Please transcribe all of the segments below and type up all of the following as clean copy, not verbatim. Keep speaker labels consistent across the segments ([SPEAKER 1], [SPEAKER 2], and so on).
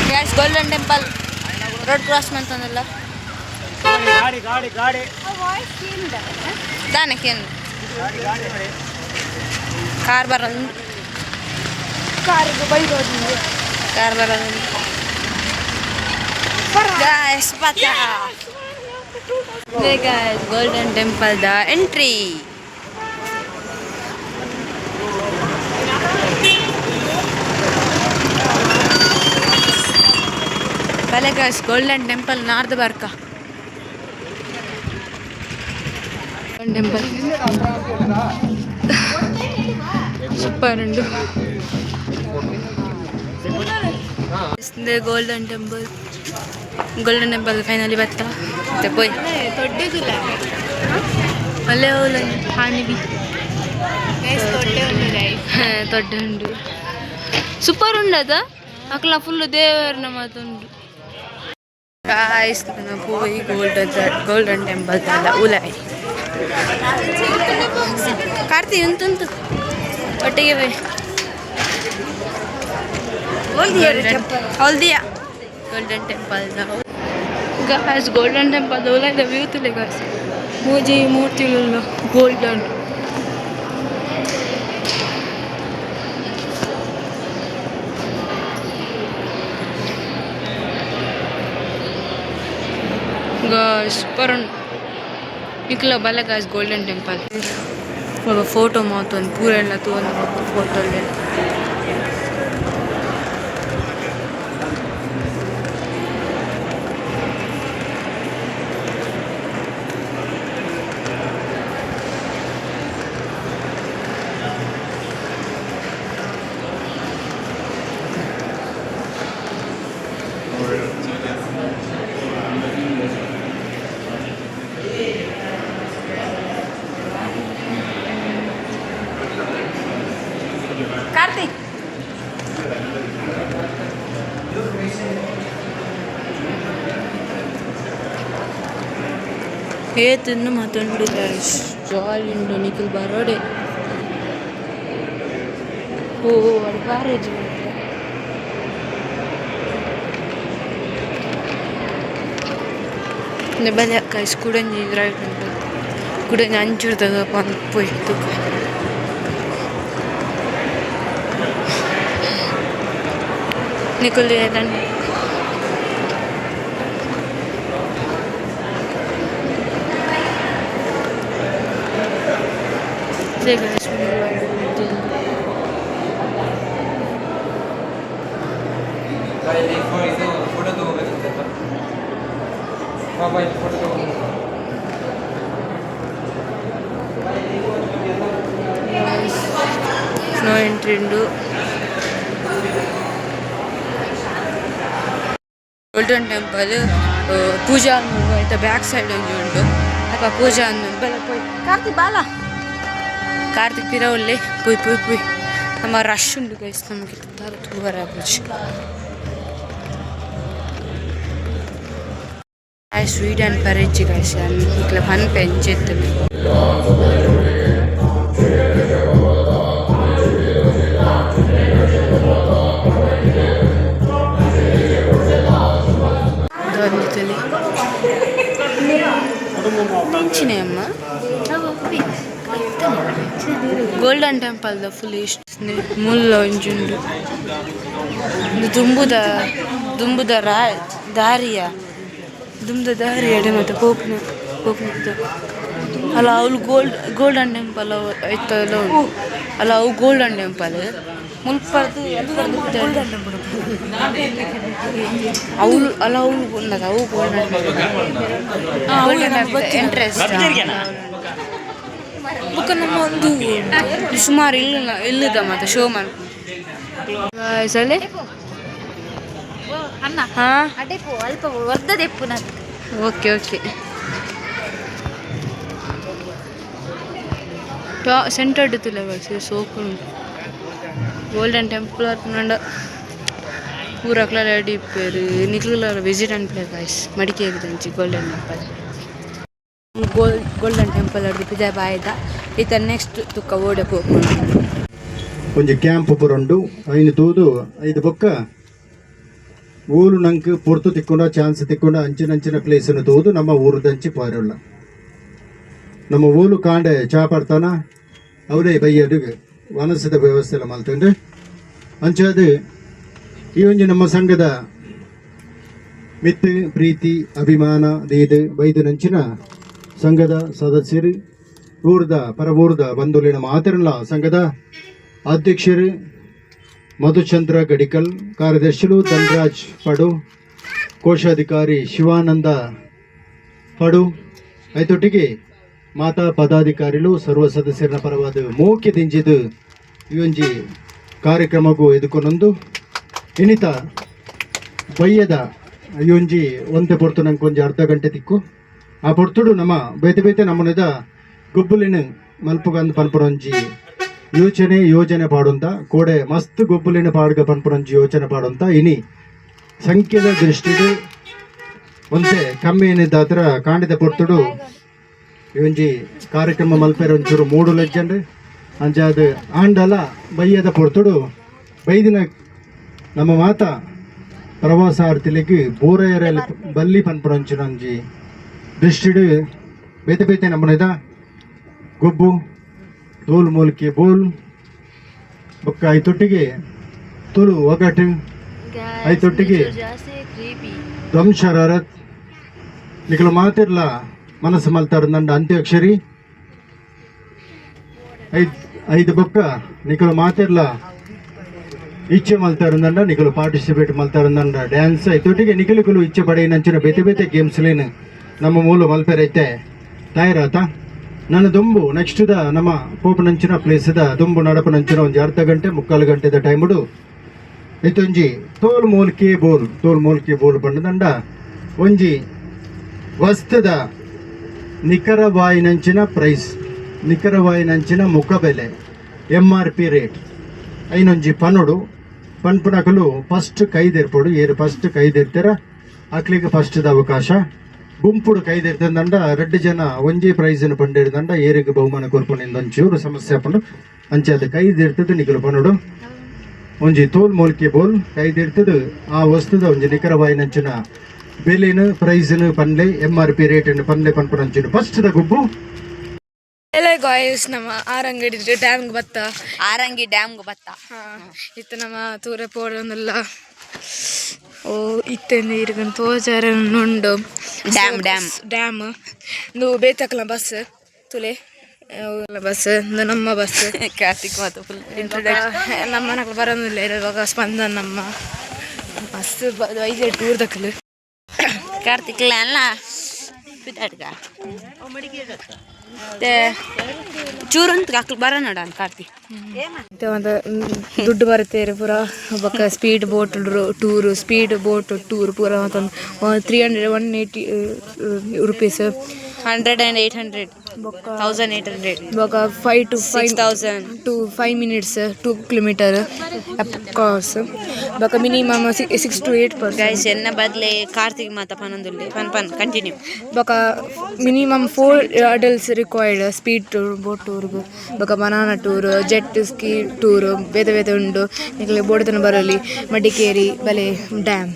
[SPEAKER 1] Guys, Golden Temple. Road cross ಮಾಡ್ತಾನಲ್ಲ.
[SPEAKER 2] ಗಾಡಿ
[SPEAKER 1] ದಾನಕ್ಕೇನು ಕಾರ್ ಬರೋದು ಕಾರ್ ಬರೋದು ಗಾಯ್ಸ್ ಪತ್ತ ಗಾಯ್ಸ್ ಗೋಲ್ಡನ್ ಟೆಂಪಲ್ ದ ಎಂಟ್ರಿ ಬಲೆ ಗಾಯ್ಸ್ ಗೋಲ್ಡನ್ ಟೆಂಪಲ್ ನಾರ್ದು ಬರ್ಕ ಟೆಂಪಲ್ ಸೂಪರ್ ಉಂಟು ಗೋಲ್ಡನ್ ಟೆಂಪಲ್ ಫೈನಲಿ ಬರ್ತಾ ಪೋಯ್ ಅಲ್ಲೇ ಹೋಲ ಹಾನಿಬಿ ತೊಡ್ಡೆ ಉಂಡು ಸೂಪರ್ ಉಂಡದ ಅಕ್ಲ ಫುಲ್ ದೇವರನ್ನ ಮಾತುಂಡು ಪೋಯಿ ಗೋಲ್ಡನ್ ಟೆಂಪಲ್ ಅಲ್ಲ ಉಲಾಯ್ ಕಾರ್ತಿ ಉಂಟುಂಟು ಒಟ್ಟಿಗೆ by Haldia golden temple guys golden temple ಒಳ್ಳೆದ ವ್ಯೂ ತುಲೆ ಗಾಯ್ಸ್ ಮೂಜಿ ಮೂರ್ತಿಗಳು ಗೋಲ್ಡನ್ ಗಾಯ್ಸ್ ಸೂಪರ್ ಉಂಟು ಇಕ್ಲ ಬಲ ಗಾಯ್ಸ್ ಗೋಲ್ಡನ್ ಟೆಂಪಲ್ ಫೋಟೋ ಮಾತೊಂದು ಪೂರ ಎಲ್ಲ ತೊಗೊಂಡು ಫೋಟೋಲ್ಲಿ ಕಾರ್ತಿಕ್ ತಿನ್ನು ಮಾತೊಂಡು ಜಾಲಿ ಉಂಟು ನಿಖಿಲ್ ಬರೋಡೆ ಓ ಅದು ಬಾರೇಜ್ ಬಲೆ ಅಕ್ಕ ಕುಡಂಜಿ ರೈಟ್ ಉಂಟು ಕುಡಂಜಿ ಅಂಚಿಡ್ತದಪ್ಪ ಅಂತ ಪೋಯ್ತು ನಿಖಿಲ್ ನಾನು ಸ್ನೋ ಎಂಟ್ರಿ ಉಂಡು ಗೋಲ್ಡನ್ ಟೆಂಪಲ್ ಪೂಜಾ ಆಯ್ತಾ ಬ್ಯಾಕ್ ಸೈಡ್ ಒಂಜಿ ಉಂಟು ಅಪ್ಪ ಪೂಜಾ ಅಂದು ಬಲ ಪೋಯ್ ಕಾರ್ತಿಕ್ ಬಾಲ ಕಾರ್ತಿಕ್ ಪಿರವಲ್ಲಿ ಪೋಯ್ ನಮ್ಮ ರಶ್ ಉಂಟು ಗೈಸ್ ನಮಗೆ ತೂವರ ಪೂಜೆ ಸ್ವೀಟ್ ಆ್ಯಂಡ್ ಪರೇಜಿ ಗೈಸ್ ಇಕ್ಲ ಫನ್ ಪೆಂಚಿತ್ತು ಅಮ್ಮ ಗೋಲ್ಡನ್ ಟೆಂಪಲ್ ಫುಲ್ ಇಷ್ಟ ಮುಲ್ಲ ಒಂಜುಂಡು ದುಂಬುದ ದಾರಿಯ ಅಡೆ ಮತ್ತೆ ಹೋಗ್ನ ಅಲ್ಲ ಅವಳು ಗೋಲ್ಡನ್ ಟೆಂಪಲ್ ಆಯ್ತಲ್ಲ ಅಲ್ಲ ಅವು ಗೋಲ್ಡನ್ ಟೆಂಪಲ್ ಮುಲ್ಪರ್ದು ಅವಳು ಅಲ್ಲ ಅವಳು ಉನ್ನದ ಅವು ಗೋಲ್ಡನ್ ಇಂಟ್ರೆಸ್ಟ್ ಬುಕ್ಕ ನಮ್ಮ ಒಂದು ಸುಮಾರು ಇಲ್ಲದ ಮತ್ತೆ ಶೋ ಸಲೆ ಹಾಂ ಅಲ್ಪ ವರ್ಧದೆಪ್ಪು ನಾನು ಓಕೆ ಸೆಂಟರ್ಡ್ ತುಲೆ ಸೋಕು ಗೋಲ್ಡನ್ ಟೆಂಪಲ್ ನಂಡ ಪೂರಕ್ಲ ರೆಡಿ ಇಪ್ಪೇರು ನಿಕ್ಲ ವಿಸಿಟ್ ಅನ್ಪ್ಲೇ ಗಾಯ್ಸ್ ಮಡಿಕೇರಿ ದಂಚಿ ಗೋಲ್ಡನ್ ಟೆಂಪಲ್ ಗೋಲ್ಡನ್ ಟೆಂಪಲ್ ಅಡ್ದು ಪಿಜಾ ಬಾಯ್ದ ಈತ ನೆಕ್ಸ್ಟ್ ತುಕ್ಕ ಓಡೆ ಪೋಪುಂಡು
[SPEAKER 3] ಒಂಜಿ ಕ್ಯಾಂಪ್ ಪುರುಂಡು ಐನು ತೂದು ಐದು ಬೊಕ್ಕ
[SPEAKER 2] ಊರು ನಂಗೆ ಪೊರ್ತು ತಿಕ್ಕೊಂಡ ಚಾನ್ಸ್ ತಿಕ್ಕೊಂಡ ಅಂಚಿನ ಪ್ಲೇಸನ್ನು ತೋದು ನಮ್ಮ ಊರದಂಚಿ ಪಾರಲ್ಲ ನಮ್ಮ ಊರು ಕಾಂಡೆ ಚಾಪಾಡ್ತಾನ ಅವರೇ ಬೈಯರಿಗೆ ವನಸದ ವ್ಯವಸ್ಥೆ ಎಲ್ಲ ಮಲ್ತಂದ್ರೆ ಅಂಚದು ಈ ಒಂಜಿ ನಮ್ಮ ಸಂಘದ ಮಿತ್ತು ಪ್ರೀತಿ ಅಭಿಮಾನ ದೇದು ಬೈದು ನಂಚಿನ ಸಂಘದ ಸದಸ್ಯರು ಊರ್ದ ಪರವೂರ್ದ ಬಂಧುಲಿನ ಮಾತಿರಲ್ಲ ಸಂಘದ ಅಧ್ಯಕ್ಷರು ಮಧುಚಂದ್ರ ಗಡಿಕಲ್, ಕಾರ್ಯದರ್ಶಿಗಳು ಧನರಾಜ್ ಪಡು, ಕೋಶಾಧಿಕಾರಿ ಶಿವಾನಂದ ಪಡು ಐತೊಟ್ಟಿಗೆ ಮಾತಾ ಪದಾಧಿಕಾರಿಗಳು ಸರ್ವ ಸದಸ್ಯರ ಪರವಾದ ಮೋಕೆ ದಿಂಜಿದು ಈ ಒಂಜಿ ಕಾರ್ಯಕ್ರಮಕ್ಕೂ ಎದುಕೊಂಡೊಂದು ಇನ್ನಿತ ಬಯ್ಯದ ಈ ಒಂಜಿ ಒಂತೆ ಪೊರ್ತು ನಂಗೆ ಒಂಜಿ ಅರ್ಧ ಗಂಟೆ ತಿಕ್ಕು ಆ ಪೊರ್ತುಡು ನಮ್ಮ ಬೈತೆ ನಮ್ಮನೆದ ಗುಬ್ಬುಲಿನ ಮಲ್ಪಗಂದು ಪನ್ಪುರೊಂಜಿ ಯೋಜನೆ ಪಾಡುಂತ ಕೋಡೆ ಮಸ್ತ್ ಗೊಬ್ಬಲಿನ ಪಾಡ್ಗ ಪನ್ಪುರಂಜಿ ಯೋಚನೆ ಪಾಡುಂತ ಇನಿ ಸಂಖ್ಯೆದ ದೃಷ್ಟಿಡು ಒಂತೆ ಕಮ್ಮಿ ಏನಿದ್ದ ಹತ್ರ ಕಾಂಡಿದ ಪೊರ್ತುಡು ಒಂಜಿ ಕಾರ್ಯಕ್ರಮ ಮಲ್ಪೇರ ಒಂಚೂರು 3 ಲಜ್ಜಂಡು ಅಂಚಾದ ಆಂಡಲ ಬಯ್ಯದ ಪೊರ್ತುಡು ಬೈದಿನ ನಮ್ಮ ಮಾತ ಪ್ರವಾಸಾರ್ಥಿಲಿಗೆ ಬೋರೆಯರಲ್ಲಿ ಬಲ್ಲಿ ಪನ್ಪುರಂಚಿನ ಒಂಜಿ ದೃಷ್ಟಿಡು ಬೇತೆ ನಮ್ಮನೆದ ಗೊಬ್ಬು ತೋಲ್ ಮೂಲಿಕೆ ಬೋಲ್ ಬೊಕ್ಕ ಐತೊಟ್ಟಿಗೆ ತುಳು ಒಗಟು ಐತೊಟ್ಟಿಗೆ ಧ್ವಂಶರತ್ ನಿಖಲು ಮಾತಿರ್ಲ ಮನಸ್ಸು ಮಲ್ತಾರ ನಂಡ ಅಂತ್ಯಾಕ್ಷರಿ ಐದು ಬೊಕ್ಕ ನಿಖಲು ಮಾತಿರ್ಲ ಇಚ್ಛೆ ಮಲ್ತಾರ ನಂಡ ನಿಖಲು ಪಾರ್ಟಿಸಿಪೇಟ್ ಮಲ್ತಾರ ನಂಡ ಡ್ಯಾನ್ಸ್ ಐತೊಟ್ಟಿಗೆ ನಿಖಲಿಕಲು ಇಚ್ಛೆ ಪಡೆ ನಂಚಿನ ಬೇತೆ ಗೇಮ್ಸ್ಲೇನು ನಮ್ಮ ಮೂಲ ಮಲ್ಪೇರೈತೆ ತಾಯಿರಾತ ನನ್ನ ದುಂಬು ನೆಕ್ಸ್ಟ್ ನಮ್ಮ ಪೋಪನಂಚಿನ ಪ್ಲೇಸ್ದ ದುಂಬು ನಡಪನಂಚಿನ ಒಂಜಿ ಅರ್ಧ ಗಂಟೆ 3/4 ಗಂಟೆದ ಟೈಮುಡು ಐತೊಂಜಿ ತೋಲ್ ಮೂಲಿಕೆ ಬೋಲ್ ಪಂಡದಂಡ ಒಂಜಿ ವಸ್ತುದ ನಿಖರವಾಯಿನಂಚಿನ ಪ್ರೈಸ್ ನಿಖರವಾಯಿನಂಚಿನ ಮುಖಬೆಲೆ MRP ರೇಟ್ ಐನೊಂಜಿ ಪನ್ನುಡು ಪನ್ಪುನಕಲು ಫಸ್ಟ್ ಕೈದೆರ್ಪಡು ಏರು ಫಸ್ಟ್ ಕೈದೆರ್ತಾರ ಅಕ್ಲಿಗೆ ಫಸ್ಟ್ದ ಅವಕಾಶ ಗುಂಪುಡು ಕೈದಿರ್ತಂದಂಡ 2 ಜನ ಒಂಜಿ ಪ್ರೈಸ್ನ ಪಂಡಿರ್ತಂಡ ಏರಿಗೆ ಬಹುಮಾನ ಕೊರ್ಪುನಿಂದ ಒಂಚೂರು ಸಮಸ್ಯೆ ಪಂಡು ಅಂಚೆ ಅದು ಕೈದಿರ್ತದೆ ನಿಖಲು ಪನ್ನುಡು ಒಂಜಿ ತೋಲ್ ಮೂಲಿಕೆ ಬೋಲ್ ಕೈದಿರ್ತದೆ ಆ ವಸ್ತುದ ಒಂಜಿ ನಿಖರವಾಯಿನಂಚಿನ ಬೆಲೆನು ಪ್ರೈಸ್ನು ಪನ್ಲೆ MRP ರೇಟನ್ನು ಪನ್ಲೆ ಪನ್ಪುನಂಚಿನ ಫಸ್ಟ್ದ ಗುಂಪು
[SPEAKER 1] ಎಲ್ಲ ಗಾಯಸ್ ನಮ್ಮ ಆರಂಗಡಿ ಡ್ಯಾಮ್ಗೆ ಬತ್ತ ಇತ್ತು ನಮ್ಮ ತೂರ ಪೋಡೊಂದಲ್ಲ ಓ ಇತ್ತೆಂದು ಇರ್ಗನ್ ತೋಜಾರ ನುಂಡು ಡ್ಯಾಮ್ ನೀವು ಬೇತಕ್ಕಲ ಬಸ್ ತುಲೆ ಬಸ್ ನಮ್ಮ ಬಸ್ ಕಾರ್ತಿಕ್ ಮಾತು ಫುಲ್ ನಮ್ಮ ಮನಕ್ಕೆ ಬರೋದಿಲ್ಲ ಇರುವಾಗ ಸ್ಪಂದನ ನಮ್ಮ ಬಸ್ 5 ಟೂರ್ ದಕ್ಕಲು ಕಾರ್ತಿಕ್ ಅಲ್ಲ ಚೂರಂತ ಹಾಕ್ಲಿ ಬರೋಣ ಕಾರ್ತಿ ಒಂದು ದುಡ್ಡು ಬರುತ್ತೆ ಪೂರ ಬೊಕ್ಕ ಸ್ಪೀಡ್ ಬೋಟ್ ಟೂರ್ ಪೂರ ಮತ್ತೊಂದು 180 ರುಪೀಸ್ 100 and 800 1800 ಬೊಕ್ಕ 5 to 6,000 to 5 minutes 2 kilometer course ಬೊಕ್ಕ ಮಿನಿಮಮ್ 6 to 8% ಗೈಸ್ ಎನ್ನ ಬದಲೇ ಕಾರ್ತಿಕ್ ಮಾತ ಪನೊಂದುಲ್ಲೆ ಪನ್ ಕಂಟಿನ್ಯೂ ಬೊಕ್ಕ minimum 4 adults required speed tour boat tour ಬೊಕ್ಕ banana tour jet ski tour ಬೇತೆ ಉಂಡು ನಿಖಲೆ ಬೋಡ್ತನ ಬರಲಿ ಮಡಿಕೇರಿ ಬಲೆ ಡ್ಯಾಮ್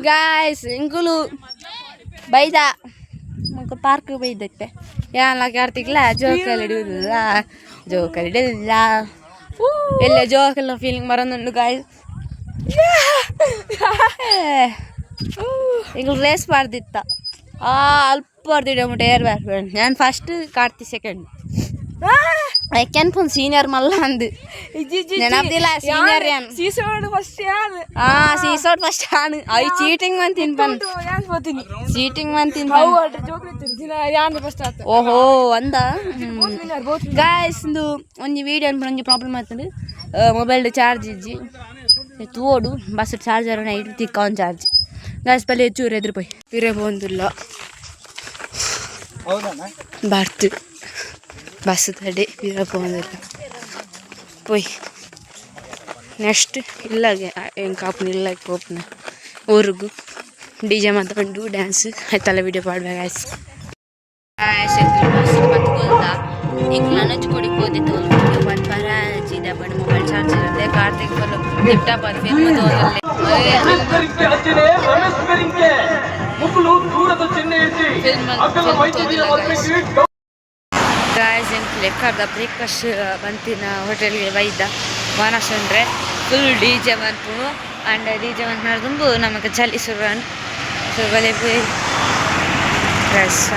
[SPEAKER 1] ಗಾಯ್ಸ್ ಇಂಕುಲು ಬೈದ ಮಗ ಪಾರ್ಕ್ ಬೈದಕ್ಕೆ ಯಾನ ಕಾರ್ತಿಕ್ಲ ಜೋಕಲ್ಲಿ ಹಿಡಿಯುವುದಿಲ್ಲ ಎಲ್ಲ ಜೋಕೆಲ್ಲ ಫೀಲಿಂಗ್ ಬರೋದುಂಡು ಗಾಯ್ಸ್ ಈಗ ರೇಸ್ ಮಾಡ್ದಿತ್ತ ಅಲ್ಪ ಹೊಡೆದಿಡ ಮುಟ್ಟ ಏರ್ ಬ್ಯಾಕ್ ನಾನು ಫಸ್ಟ್ ಕಾರ್ತಿ ಸೆಕೆಂಡ್ ಎಕ್ಕೆನ್ಪುನ್ ಸೀನಿಯರ್ ಮಲ್ಲ ಅಂದು ನೆನಪ್ದಿಲ್ಲ ಸೀನಿಯರ್ ಏನು ಸೀಸೋಡ್ ಫಸ್ಟ್ ಆನು ಅವು ಚೀಟಿಂಗ್ ಮಂತ್ ಓಹೋ ಅಂದ ಗಾಯ್ಸ್ ಒಂಜಿ ವೀಡಿಯೋ ಒಂಜಿ ಪ್ರಾಬ್ಲಮ್ ಆಯ್ತಂದು ಮೊಬೈಲ್ ಚಾರ್ಜ್ ಇಜ್ಜಿ ತೋಡು ಬಸ್ ಚಾರ್ಜರ್ ನೈಟ್ ತಿಕ್ಕ ಒಂದು ಚಾರ್ಜ್ ಗಾಯ್ಸ್ ಪಲ್ಲೆ ಚೂರು ಎದುರು ಪೋಯ್ ಇರೇ ಬಂದಿಲ್ಲ ಬರ್ತು ಬಸ್ ತಡೆ ಇರಪ್ಪ ಬಂದಿಲ್ಲ ಪೋಯ್ ನೆಕ್ಸ್ಟ್ ಇಲ್ಲಾಗೆ ಹೆಂಗೆ ಕಾಪುನ ಇಲ್ಲ ಪೋಪ್ನ ಊರಿಗೂ DJ ಮಾತಾಡು ಡ್ಯಾನ್ಸ್ ಆಯ್ತಲ್ಲ ವೀಡಿಯೋ ಪಾಡ್ಬೇಕು ಆಯ್ತು ಬಸ್ ಬತ್ಕೊಳ್ತಾ ಈಗ ನನಜ್ ಕೊಡಿಗೆ ಹೋದಿತ್ತು ಒಂದು ಬಂದು ಪರ ಚೀದ ಬಣ್ಣ ಮೊಬೈಲ್ ಚಾರ್ಜ್ ಇರುತ್ತೆ ಕಾರ್ತಿಕ್ ಬರೋ ಲಿಫ್ಟ ಬರ್ಬೇಕು
[SPEAKER 3] ರಮೇಶ್ವರಿಂಕೆ ಹಚ್ಚಿದೆ ರಮೇಶ್ವರಿಂಕೆ ಮುಕ್ಕಲು ದೂರದ ಚಿಹ್ನೆ ಇರಿಸಿ ಅಕ್ಕಲ ವೈದ್ಯಕೀಯ ಮದುವೆಗೆ
[SPEAKER 1] ಗಾಯ್ಸ್ ಏನು ಲೆಕ್ಕದ ಬ್ರೇಕ್ಫಾಸ್ಟ್ ಬಂತಿನ ಹೋಟೆಲ್ಗೆ ಬೈದ ಮಾನಸಂದ್ರೆ ಫುಲ್ ಡಿ ಜೆ ಬಂತು ಅಂಡ್ ಡಿ ಜೆ ಬಂದು ನಡೆದು ನಮಗೆ ಚಲಿ ಸುರನ್ ಸುರಬಲೆ ಪೋಯಿ ರಸ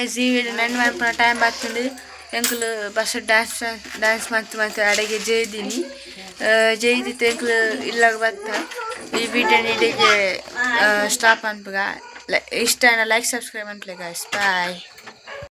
[SPEAKER 1] ಈ ವಿಡಿಯೋ ನನ್ನ ಮಾಡ್ಪುನ ಟೈಮ್ ಆಗ್ತದೆ ಎಂಕುಲು ಬಸ್ ಡ್ಯಾನ್ಸ್ ಮತ್ತು ಅಡೆಗೆ ಜೈದಿತ್ತು ಎಂಕುಲು ಇಲ್ಲಾಗ ಬತ್ತ ಈ ವಿಡಿಯೋ ನೀಡಿಗೆ ಸ್ಟಾಪ್ ಅನ್ಪಗ ಇಷ್ಟ ಲೈಕ್ ಸಬ್ಸ್ಕ್ರೈಬ್ ಅನ್ಪ್ಲೆ ಗಾಯ್ಸ್ ಬಾಯ್.